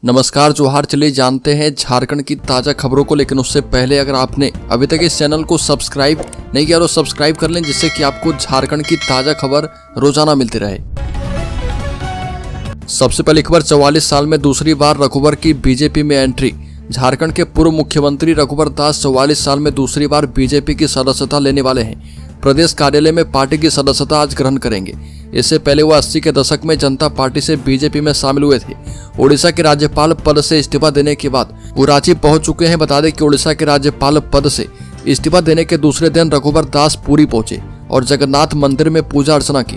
नमस्कार जोहार। चलिए जानते हैं झारखंड की ताज़ा खबरों को, लेकिन उससे पहले अगर आपने अभी तक इस चैनल को सब्सक्राइब नहीं किया तो सब्सक्राइब कर लें, जिससे कि आपको झारखंड की ताज़ा खबर रोजाना मिलती रहे। सबसे पहली खबर, 44 साल में दूसरी बार रघुवर की बीजेपी में एंट्री। झारखंड के पूर्व मुख्यमंत्री रघुवर दास 44 साल में दूसरी बार बीजेपी की सदस्यता लेने वाले हैं। प्रदेश कार्यालय में पार्टी की सदस्यता आज ग्रहण करेंगे। इससे पहले वो 80 के दशक में जनता पार्टी से बीजेपी में शामिल हुए थे। ओडिशा के राज्यपाल पद से इस्तीफा देने के बाद वो रांची पहुंच चुके हैं। बता दें कि ओडिशा के राज्यपाल पद से इस्तीफा देने के दूसरे दिन रघुवर दास पुरी पहुंचे और जगन्नाथ मंदिर में पूजा अर्चना की।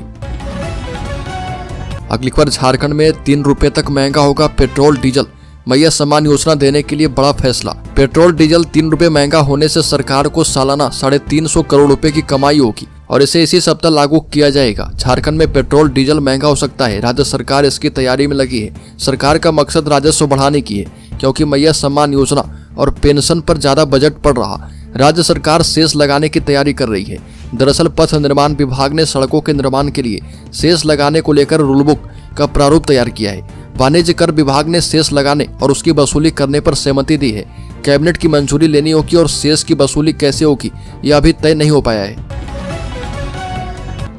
अगली खबर, झारखंड में 3 रुपए तक महंगा होगा पेट्रोल डीजल। मैया सम्मान योजना देने के लिए बड़ा फैसला। पेट्रोल डीजल 3 रुपए महंगा होने से सरकार को सालाना 350 करोड़ रुपए की कमाई होगी और इसे इसी सप्ताह लागू किया जाएगा। झारखंड में पेट्रोल डीजल महंगा हो सकता है। राज्य सरकार इसकी तैयारी में लगी है। सरकार का मकसद राजस्व बढ़ाने की है, क्योंकि मैया सम्मान योजना और पेंशन पर ज्यादा बजट पड़ रहा। राज्य सरकार सेस लगाने की तैयारी कर रही है। दरअसल पथ निर्माण विभाग ने सड़कों के निर्माण के लिए सेस लगाने को लेकर रूलबुक का प्रारूप तैयार किया है। वाणिज्य कर विभाग ने सेस लगाने और उसकी वसूली करने पर सहमति दी है। कैबिनेट की मंजूरी लेनी होगी और सेस की वसूली कैसे होगी यह अभी तय नहीं हो पाया है।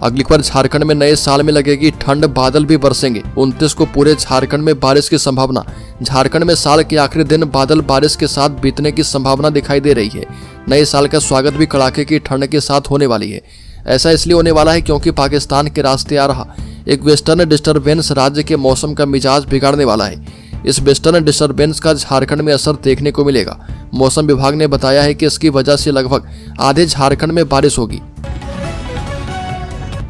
अगली खबर, झारखंड में नए साल में लगेगी ठंड, बादल भी बरसेंगे। 29 को पूरे झारखंड में बारिश की संभावना। झारखंड में साल के आखिरी दिन बादल बारिश के साथ बीतने की संभावना दिखाई दे रही है। नए साल का स्वागत भी कड़ाके की ठंड के साथ होने वाली है। ऐसा इसलिए होने वाला है क्योंकि पाकिस्तान के रास्ते आ रहा एक वेस्टर्न डिस्टर्बेंस राज्य के मौसम का मिजाज बिगाड़ने वाला है। इस वेस्टर्न डिस्टर्बेंस का झारखंड में असर देखने को मिलेगा। मौसम विभाग ने बताया है कि इसकी वजह से लगभग आधे झारखंड में बारिश होगी।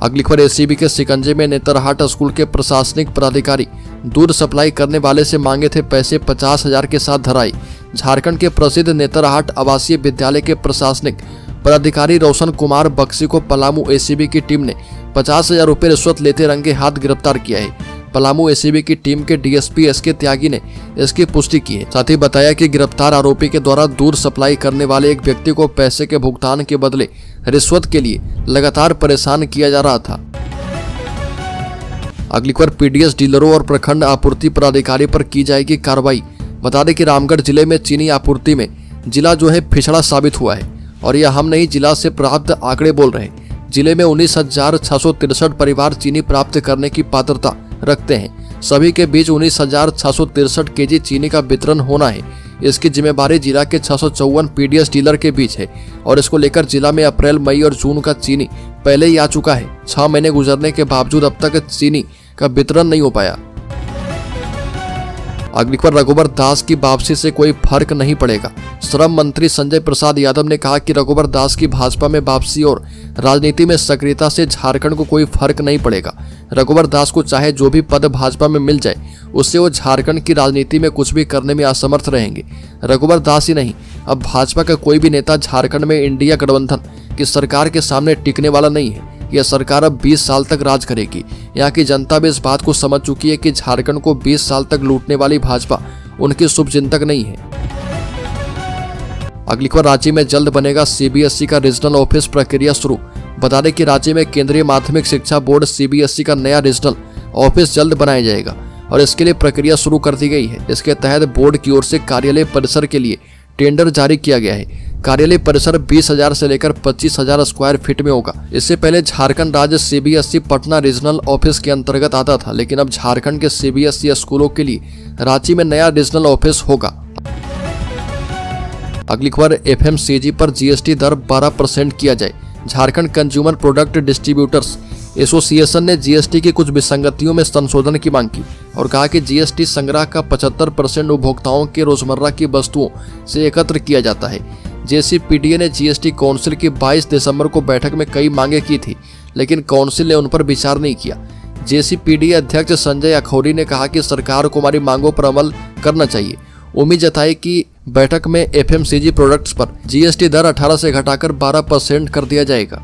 अगली खबर, एसीबी के शिकंजे में नेतरहाट स्कूल के प्रशासनिक पदाधिकारी। दूध सप्लाई करने वाले से मांगे थे पैसे, 50,000 के साथ धराई। झारखंड के प्रसिद्ध नेतरहाट आवासीय विद्यालय के प्रशासनिक पदाधिकारी रोशन कुमार बक्सी को पलामू एसीबी की टीम ने 50,000 रुपये रिश्वत लेते रंगे हाथ गिरफ्तार किया है। पलामू एसीबी की टीम के डीएसपी एसके त्यागी ने इसकी पुष्टि की है। साथ ही बताया कि गिरफ्तार आरोपी के द्वारा दूध सप्लाई करने वाले एक व्यक्ति को पैसे के भुगतान के बदले रिश्वत के लिए लगातार परेशान किया जा रहा था। अगली खबर, पीडीएस डीलरों और प्रखंड आपूर्ति पदाधिकारी पर की जाएगी कार्रवाई। बता दें कि रामगढ़ जिले में चीनी आपूर्ति में जिला जो है पिछड़ा साबित हुआ है और यह हम नहीं जिला से प्राप्त आंकड़े बोल रहे हैं। जिले में 19,663 परिवार चीनी प्राप्त करने की पात्रता रखते हैं। सभी के बीच 19,663 केजी चीनी का वितरण होना है। इसकी जिम्मेदारी जिला के 654 पीडीएस डीलर के बीच है और इसको लेकर जिला में अप्रैल, मई और जून का चीनी पहले ही आ चुका है। 6 महीने गुजरने के बावजूद अब तक चीनी का वितरण नहीं हो पाया। अगली खबर, रघुवर दास की वापसी से कोई फर्क नहीं पड़ेगा। श्रम मंत्री संजय प्रसाद यादव ने कहा कि रघुवर दास की भाजपा में वापसी और राजनीति में सक्रियता से झारखंड को कोई फर्क नहीं पड़ेगा। रघुवर दास को चाहे जो भी पद भाजपा में मिल जाए, उससे वो झारखंड की राजनीति में कुछ भी करने में असमर्थ रहेंगे। रघुवर दास ही नहीं, अब भाजपा का कोई भी नेता झारखंड में इंडिया गठबंधन की सरकार के सामने टिकने वाला नहीं है। यह सरकार अब 20 साल तक राज करेगी। यहाँ की जनता भी इस बात को समझ चुकी है कि झारखंड को 20 साल तक लूटने वाली भाजपा उनकी शुभचिंतक नहीं है। अगली खबर, रांची में जल्द बनेगा सीबीएसई का रीजनल ऑफिस, प्रक्रिया शुरू। बता दें कि रांची में केंद्रीय माध्यमिक शिक्षा बोर्ड सीबीएसई का नया रीजनल ऑफिस जल्द बनाया जाएगा और इसके लिए प्रक्रिया शुरू कर दी गई है। इसके तहत बोर्ड की ओर से कार्यालय परिसर के लिए टेंडर जारी किया गया है। कार्यालय परिसर 20,000 से लेकर 25,000 स्क्वायर फीट में होगा। इससे पहले झारखंड राज्य सीबीएसई पटना रीजनल ऑफिस के अंतर्गत आता था, लेकिन अब झारखंड के सीबीएसई स्कूलों के लिए रांची में नया रीजनल ऑफिस होगा। अगली खबर, एफएमसीजी पर जीएसटी दर 12% किया जाए। Jharkhand consumer product distributors association ने जीएसटी की कुछ विसंगतियों में संशोधन की मांग की और कहा कि जीएसटी संग्रह का 75% उपभोक्ताओं के रोजमर्रा की वस्तुओं से एकत्र किया जाता है। जेसीपीडीए ने जीएसटी काउंसिल की 22 दिसंबर को बैठक में कई मांगे की थी, लेकिन काउंसिल ने उन पर विचार नहीं किया। जेसीपीडीए अध्यक्ष संजय अखौरी ने कहा कि सरकार को हमारी मांगों पर अमल करना चाहिए। उम्मीद जताई कि बैठक में एफएमसीजी प्रोडक्ट्स पर जीएसटी दर 18 से घटाकर 12% कर दिया जाएगा।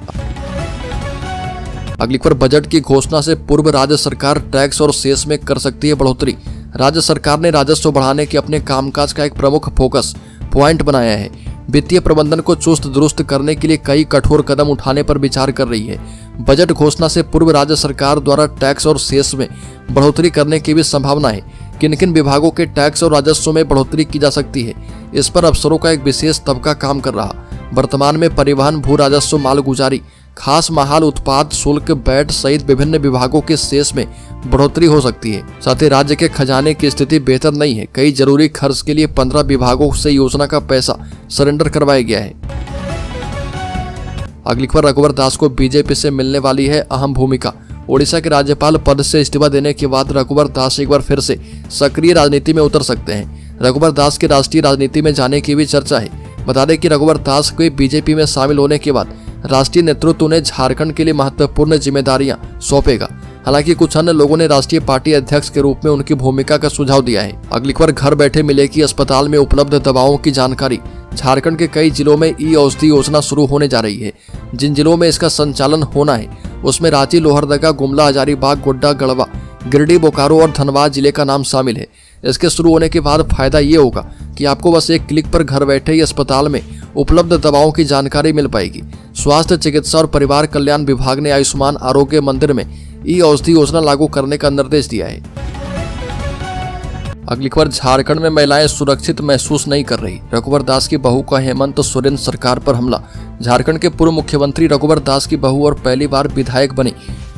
अगली खबर, बजट की घोषणा से पूर्व राज्य सरकार टैक्स और सेस में कर सकती है बढ़ोतरी। राज्य सरकार ने राजस्व बढ़ाने के अपने कामकाज का एक प्रमुख फोकस पॉइंट बनाया है। वित्तीय प्रबंधन को चुस्त दुरुस्त करने के लिए कई कठोर कदम उठाने पर विचार कर रही है। बजट घोषणा से पूर्व राज्य सरकार द्वारा टैक्स और सेस में बढ़ोतरी करने की भी संभावना है। किन किन विभागों के टैक्स और राजस्व में बढ़ोतरी की जा सकती है। इस पर अफसरों का एक विशेष तबका काम कर रहा। वर्तमान में परिवहन, भू राजस्व, मालगुजारी, खास माल उत्पाद शुल्क, वैट सहित विभिन्न विभागों के शेष में बढ़ोतरी हो सकती है। साथ ही राज्य के खजाने की स्थिति बेहतर नहीं है। कई जरूरी खर्च के लिए 15 विभागों से योजना का पैसा सरेंडर करवाया गया है। अगली खबर, रघुवर दास को बीजेपी से मिलने वाली है अहम भूमिका। ओडिशा के राज्यपाल पद से इस्तीफा देने के बाद रघुवर दास एक बार फिर से सक्रिय राजनीति में उतर सकते हैं। रघुवर दास के राष्ट्रीय राजनीति में जाने की भी चर्चा है। बता दें कि रघुवर दास के बीजेपी में शामिल होने के बाद राष्ट्रीय नेतृत्व उन्हें झारखंड के लिए महत्वपूर्ण जिम्मेदारियां सौंपेगा। हालांकि कुछ अन्य लोगों ने राष्ट्रीय पार्टी अध्यक्ष के रूप में उनकी भूमिका का सुझाव दिया है। अगली खबर, घर बैठे मिलेगी अस्पताल में उपलब्ध दवाओं की जानकारी। झारखंड के कई जिलों में ई औषधि योजना शुरू होने जा रही है। जिन जिलों में इसका संचालन होना है उसमें रांची, लोहरदगा, गुमला, हजारीबाग, गोड्डा, गढ़वा, गिरिडीह, बोकारो और धनबाद जिले का नाम शामिल है। इसके शुरू होने के बाद फायदा ये होगा कि आपको बस एक क्लिक पर घर बैठे ही अस्पताल में उपलब्ध दवाओं की जानकारी मिल पाएगी। स्वास्थ्य, चिकित्सा और परिवार कल्याण विभाग ने आयुष्मान आरोग्य मंदिर में ई औषधि योजना लागू करने का निर्देश दिया है। अगली खबर, झारखंड में महिलाएं सुरक्षित महसूस नहीं कर रही। रघुवर दास की बहू का हेमंत सोरेन सरकार पर हमला। झारखंड के पूर्व मुख्यमंत्री रघुवर दास की बहू और पहली बार विधायक बनी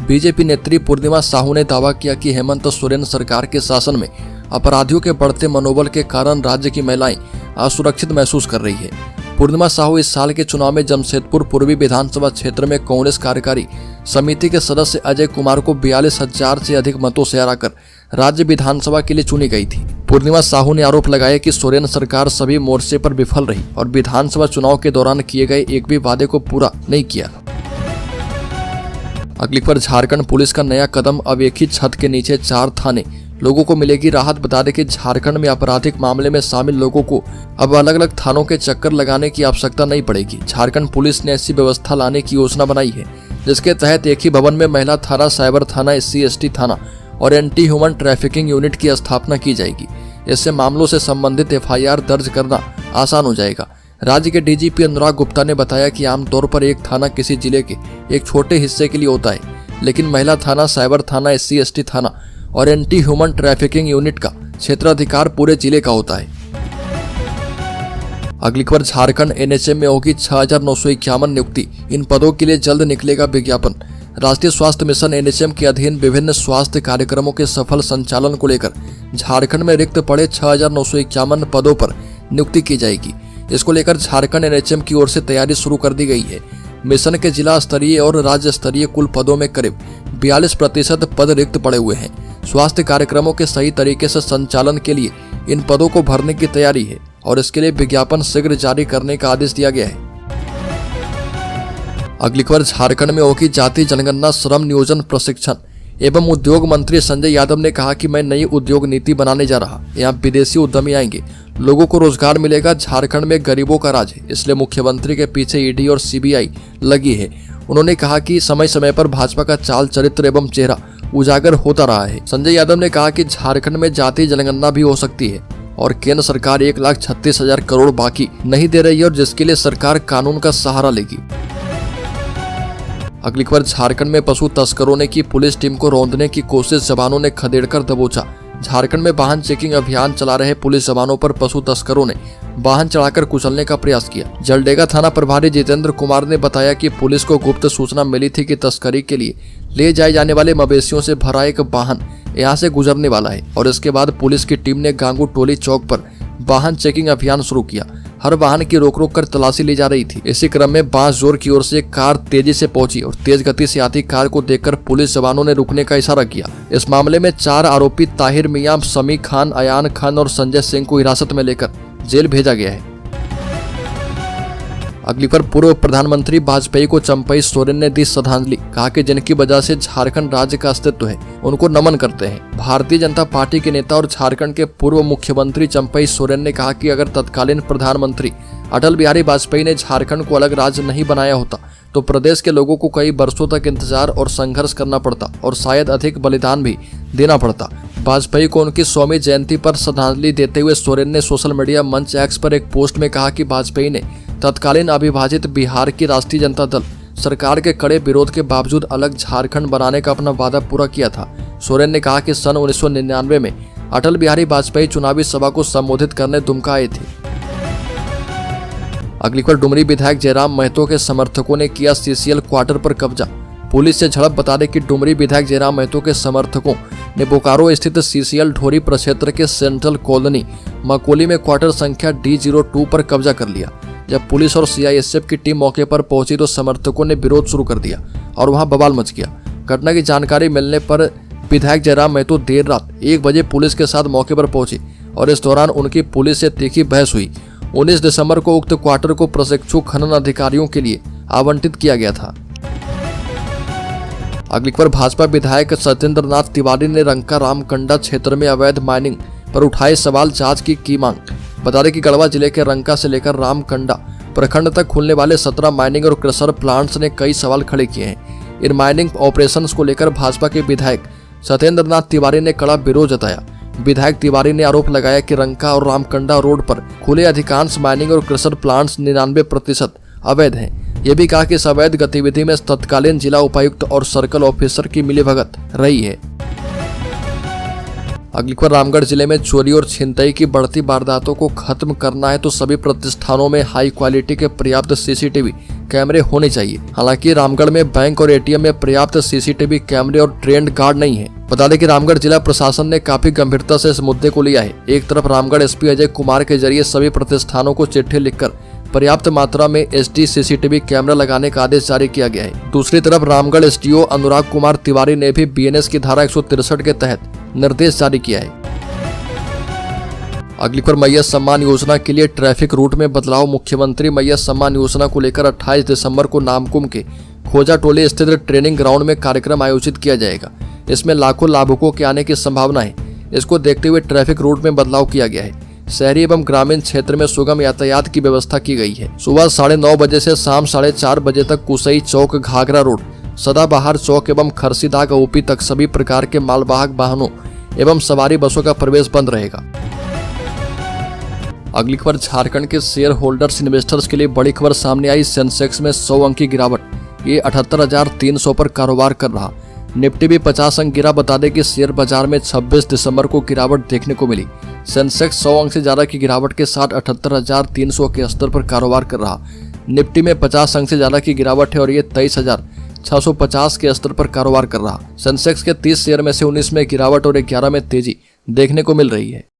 बीजेपी नेत्री पूर्णिमा साहू ने दावा किया कि हेमंत सोरेन सरकार के शासन में अपराधियों के बढ़ते मनोबल के कारण राज्य की महिलाएं असुरक्षित महसूस कर रही है। पूर्णिमा साहू इस साल के चुनाव में जमशेदपुर पूर्वी विधानसभा क्षेत्र में कांग्रेस कार्यकारी समिति के सदस्य अजय कुमार को 42,000 से अधिक मतों से हराकर राज्य विधानसभा के लिए चुनी गई थी। पूर्णिमा साहू ने आरोप लगाया कि सोरेन सरकार सभी मोर्चे पर विफल रही और विधानसभा चुनाव के दौरान किए गए एक भी वादे को पूरा नहीं किया। अगली खबर, झारखंड पुलिस का नया कदम। अब एक ही छत के नीचे 4 थाने, लोगों को मिलेगी राहत। बता दें कि झारखंड में आपराधिक मामले में शामिल लोगों को अब अलग अलग थानों के चक्कर लगाने की आवश्यकता नहीं पड़ेगी। झारखंड पुलिस ने ऐसी व्यवस्था लाने की योजना बनाई है जिसके तहत एक ही भवन में महिला थाना, साइबर थाना, SC/ST थाना और एंटी ह्यूमन ट्रैफिकिंग यूनिट की स्थापना की जाएगी। इससे मामलों से संबंधित FIR दर्ज करना आसान हो जाएगा। राज्य के DGP अनुराग गुप्ता ने बताया कि आमतौर पर एक थाना किसी जिले के एक छोटे हिस्से के लिए होता है, लेकिन महिला थाना, साइबर थाना, SC/ST थाना और एंटी ह्यूमन ट्रैफिकिंग यूनिट का क्षेत्राधिकार पूरे जिले का होता है। अगली खबर, झारखंड NHM में होगी 6,951 नियुक्ति। इन पदों के लिए जल्द निकलेगा विज्ञापन। राष्ट्रीय स्वास्थ्य मिशन NHM के अधीन विभिन्न स्वास्थ्य कार्यक्रमों के सफल संचालन को लेकर झारखंड में रिक्त पड़े 6,951 पदों पर नियुक्ति की जाएगी। इसको लेकर झारखंड NHM की ओर से तैयारी शुरू कर दी गई है। मिशन के जिला स्तरीय और राज्य स्तरीय कुल पदों में करीब 42% पद रिक्त पड़े हुए हैं। स्वास्थ्य कार्यक्रमों के सही तरीके से संचालन के लिए इन पदों को भरने की तैयारी है और इसके लिए विज्ञापन शीघ्र जारी करने का आदेश दिया गया है। अगली खबर, झारखंड में होगी जाति जनगणना श्रम नियोजन प्रशिक्षण एवं उद्योग मंत्री संजय यादव ने कहा कि मैं नई उद्योग नीति बनाने जा रहा। यहाँ विदेशी उद्यमी आएंगे, लोगों को रोजगार मिलेगा। झारखंड में गरीबों का राज है, इसलिए मुख्यमंत्री के पीछे ED और CBI लगी है। उन्होंने कहा कि समय समय पर भाजपा का चाल चरित्र एवं चेहरा उजागर होता रहा है। संजय यादव ने कहा कि झारखंड में जाति जनगणना भी हो सकती है और केंद्र सरकार 1,36,000 करोड़ बाकी नहीं दे रही है और जिसके लिए सरकार कानून का सहारा लेगी। अगली खबर, झारखंड में पशु तस्करों ने की पुलिस टीम को रौंदने की कोशिश, जवानों ने खदेड़कर दबोचा। झारखंड में वाहन चेकिंग अभियान चला रहे पुलिस जवानों पर पशु तस्करों ने वाहन चढ़ाकर कुचलने का प्रयास किया। जलडेगा थाना प्रभारी जितेंद्र कुमार ने बताया कि पुलिस को गुप्त सूचना मिली थी कि तस्करी के लिए ले जाए जाने वाले मवेशियों से भरा एक वाहन यहां से गुजरने वाला है और इसके बाद पुलिस की टीम ने गांगू टोली चौक पर वाहन चेकिंग अभियान शुरू किया। हर वाहन की रोक रोक कर तलाशी ली जा रही थी। इसी क्रम में बांसजोर की ओर से एक कार तेजी से पहुंची और तेज गति से आती कार को देखकर पुलिस जवानों ने रुकने का इशारा किया। इस मामले में 4 आरोपी ताहिर मियां, समी खान, अयान खान और संजय सिंह को हिरासत में लेकर जेल भेजा गया है। अगली पर, पूर्व प्रधानमंत्री वाजपेयी को चंपई सोरेन ने दी श्रद्धांजलि। कहा कि जिनकी वजह से झारखंड राज्य का अस्तित्व है उनको नमन करते हैं। भारतीय जनता पार्टी के नेता और झारखंड के पूर्व मुख्यमंत्री चंपई सोरेन ने कहा कि अगर तत्कालीन प्रधानमंत्री अटल बिहारी वाजपेयी ने झारखंड को अलग राज्य नहीं बनाया होता तो प्रदेश के लोगों को कई वर्षों तक इंतजार और संघर्ष करना पड़ता और शायद अधिक बलिदान भी देना पड़ता। वाजपेयी को उनकी 100वीं जयंती पर श्रद्धांजलि देते हुए सोरेन ने सोशल मीडिया मंच X पर एक पोस्ट में कहा कि वाजपेयी ने तत्कालीन अविभाजित बिहार की राष्ट्रीय जनता दल सरकार के कड़े विरोध के बावजूद अलग झारखंड बनाने का अपना वादा पूरा किया था। सोरेन ने कहा कि सन 1999 में अटल बिहारी वाजपेयी चुनावी सभा को संबोधित करने दुमका आए थे। अगली खबर, डुमरी विधायक जयराम महतो के समर्थकों ने किया सीसीएल क्वार्टर पर कब्जा। पुलिस से झड़प। बता दें कि डुमरी विधायक जयराम महतो के समर्थकों ने बोकारो स्थित सीसीएल ढोरी प्रक्षेत्र के सेंट्रल कॉलोनी मकोली में क्वार्टर संख्या D02 पर कब्जा कर लिया। जब पुलिस और सीआईएसएफ की टीम मौके पर पहुंची तो समर्थकों ने विरोध शुरू कर दिया और वहां बवाल मच गया। घटना की जानकारी मिलने पर विधायक जयराम महतो देर रात 1 बजे पुलिस के साथ मौके पर पहुंचे और इस दौरान उनकी पुलिस से तीखी बहस हुई। 19 दिसंबर को उक्त क्वार्टर को प्रशिक्षु खनन अधिकारियों के लिए आवंटित किया गया था। अगली खबर, भाजपा विधायक सत्येंद्र नाथ तिवारी ने रंका रामकंडा क्षेत्र में अवैध माइनिंग पर उठाए सवाल, जांच की मांग। बता दें कि गढ़वा जिले के रंका से लेकर रामकंडा प्रखंड तक खुलने वाले 17 माइनिंग और क्रशर प्लांट्स ने कई सवाल खड़े किए हैं। इन माइनिंग ऑपरेशंस को लेकर भाजपा के विधायक सत्येंद्र नाथ तिवारी ने कड़ा विरोध जताया। विधायक तिवारी ने आरोप लगाया कि रंका और रामकंडा रोड पर खुले अधिकांश माइनिंग और क्रशर प्लांट्स 99% अवैध हैं। ये भी कहा कि इस अवैध गतिविधि में तत्कालीन जिला उपायुक्त और सर्कल ऑफिसर की मिलीभगत रही है। अगली खबर, रामगढ़ जिले में चोरी और छिनतई की बढ़ती वारदातों को खत्म करना है तो सभी प्रतिष्ठानों में हाई क्वालिटी के पर्याप्त सीसीटीवी कैमरे होने चाहिए। हालांकि रामगढ़ में बैंक और एटीएम में पर्याप्त सीसीटीवी कैमरे और ट्रेंड गार्ड नहीं है। बता दें कि रामगढ़ जिला प्रशासन ने काफी गंभीरता से इस मुद्दे को लिया है। एक तरफ रामगढ़ एसपी अजय कुमार के जरिए सभी प्रतिष्ठानों को चिट्ठी लिखकर पर्याप्त मात्रा में एचडी सीसीटीवी कैमरा लगाने का आदेश जारी किया गया है। दूसरी तरफ रामगढ़ एसडीओ अनुराग कुमार तिवारी ने भी बीएनएस की धारा 163 के तहत निर्देश जारी किया है। अगली खबर, मैया सम्मान योजना के लिए ट्रैफिक रूट में बदलाव। मुख्यमंत्री मैया सम्मान योजना को लेकर 28 दिसंबर को नामकुम के खोजा टोली स्थित ट्रेनिंग ग्राउंड में कार्यक्रम आयोजित किया जाएगा। इसमें लाखों लाभुकों के आने की संभावना है। इसको देखते हुए ट्रैफिक रूट में बदलाव किया गया है। शहरी एवं ग्रामीण क्षेत्र में सुगम यातायात की व्यवस्था की गई है। सुबह 9:30 बजे से शाम 4:30 बजे तक कुसई चौक, घाघरा रोड, सदाबहार चौक एवं खरसीदाग ओपी तक सभी प्रकार के मालवाहक वाहनों एवं सवारी बसों का प्रवेश बंद रहेगा। अगली खबर, झारखंड के शेयर होल्डर्स इन्वेस्टर्स के लिए बड़ी खबर सामने आई। सेंसेक्स में 100 अंक की गिरावट, ये 78,300 पर कारोबार कर रहा। निफ्टी भी 50 अंक गिरा। बता दें कि शेयर बाजार में 26 दिसंबर को गिरावट देखने को मिली। सेंसेक्स 100 अंक से ज्यादा की गिरावट के साथ 78,300 के स्तर पर कारोबार कर रहा। निफ्टी में 50 अंक से ज्यादा की गिरावट है और ये 23,650 के स्तर पर कारोबार कर रहा। सेंसेक्स के 30 शेयर में से 19 में गिरावट और 11 में तेजी देखने को मिल रही है।